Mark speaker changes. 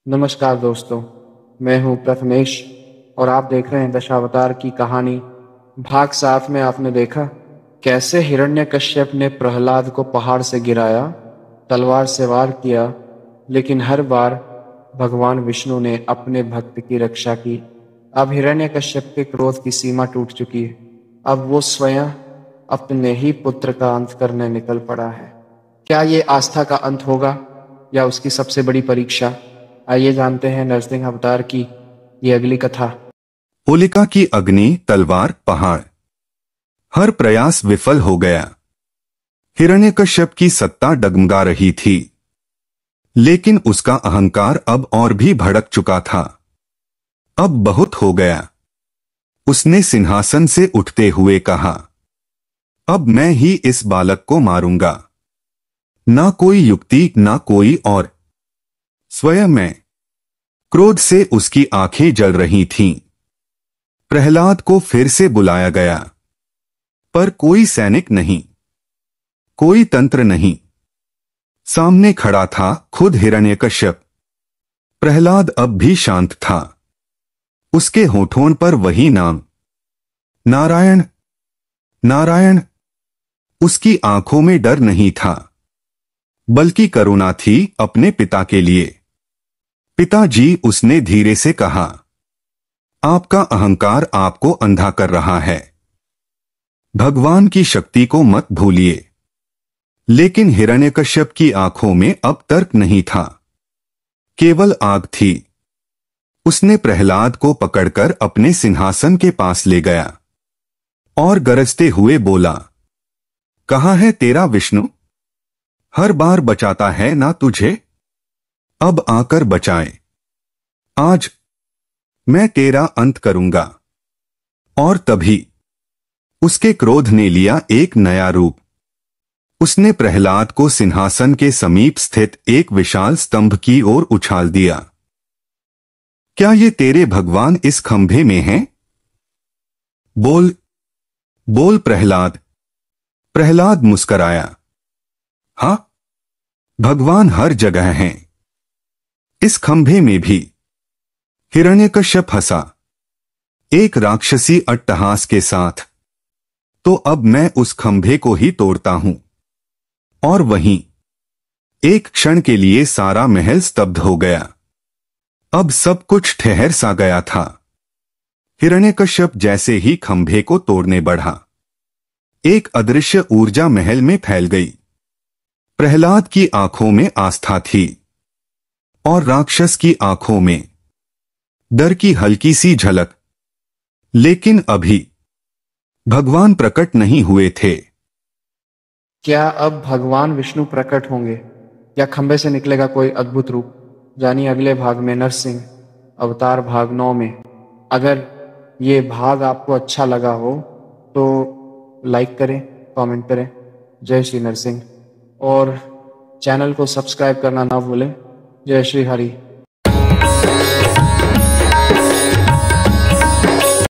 Speaker 1: नमस्कार दोस्तों, मैं हूं प्रथमेश और आप देख रहे हैं दशावतार की कहानी भाग 7 में आपने देखा कैसे हिरण्यकश्यप ने प्रहलाद को पहाड़ से गिराया, तलवार से वार किया, लेकिन हर बार भगवान विष्णु ने अपने भक्त की रक्षा की। अब हिरण्यकश्यप के क्रोध की सीमा टूट चुकी है। अब वो स्वयं अपने ही पुत्र का अंत करने निकल पड़ा है। क्या ये आस्था का अंत होगा या उसकी सबसे बड़ी परीक्षा? आइए जानते हैं नरसिंह अवतार की ये अगली कथा।
Speaker 2: होलिका की अग्नि, तलवार, पहाड़। हर प्रयास विफल हो गया। हिरण्यकश्यप की सत्ता डगमगा रही थी, लेकिन उसका अहंकार अब और भी भड़क चुका था। अब बहुत हो गया। उसने सिंहासन से उठते हुए कहा, अब मैं ही इस बालक को मारूंगा। ना कोई युक्ति, ना कोई और, स्वयं मैं। क्रोध से उसकी आंखें जल रही थीं। प्रहलाद को फिर से बुलाया गया, पर कोई सैनिक नहीं, कोई तंत्र नहीं। सामने खड़ा था खुद हिरण्यकश्यप। प्रहलाद अब भी शांत था। उसके होठों पर वही नाम, नारायण, नारायण। उसकी आंखों में डर नहीं था, बल्कि करुणा थी अपने पिता के लिए। पिताजी, उसने धीरे से कहा, आपका अहंकार आपको अंधा कर रहा है। भगवान की शक्ति को मत भूलिए। लेकिन हिरण्यकश्यप की आंखों में अब तर्क नहीं था, केवल आग थी। उसने प्रहलाद को पकड़कर अपने सिंहासन के पास ले गया और गरजते हुए बोला, कहाँ है तेरा विष्णु? हर बार बचाता है ना तुझे? अब आकर बचाए। आज मैं तेरा अंत करूंगा। और तभी उसके क्रोध ने लिया एक नया रूप। उसने प्रहलाद को सिंहासन के समीप स्थित एक विशाल स्तंभ की ओर उछाल दिया। क्या ये तेरे भगवान इस खंभे में हैं? बोल, बोल प्रहलाद। प्रहलाद मुस्कराया, हाँ, भगवान हर जगह हैं, इस खंभे में भी। हिरण्यकश्यप हंसा, एक राक्षसी अट्टहास के साथ। तो अब मैं उस खंभे को ही तोड़ता हूं। और वहीं एक क्षण के लिए सारा महल स्तब्ध हो गया। अब सब कुछ ठहर सा गया था। हिरण्यकश्यप जैसे ही खंभे को तोड़ने बढ़ा, एक अदृश्य ऊर्जा महल में फैल गई। प्रहलाद की आंखों में आस्था थी और राक्षस की आंखों में डर की हल्की सी झलक। लेकिन अभी भगवान प्रकट नहीं हुए थे।
Speaker 1: क्या अब भगवान विष्णु प्रकट होंगे या खंबे से निकलेगा कोई अद्भुत रूप? जानिए अगले भाग में, नरसिंह अवतार भाग 9 में। अगर ये भाग आपको अच्छा लगा हो तो लाइक करें, कमेंट करें। जय श्री नरसिंह। और चैनल को सब्सक्राइब करना ना भूलें। जय श्री हरि।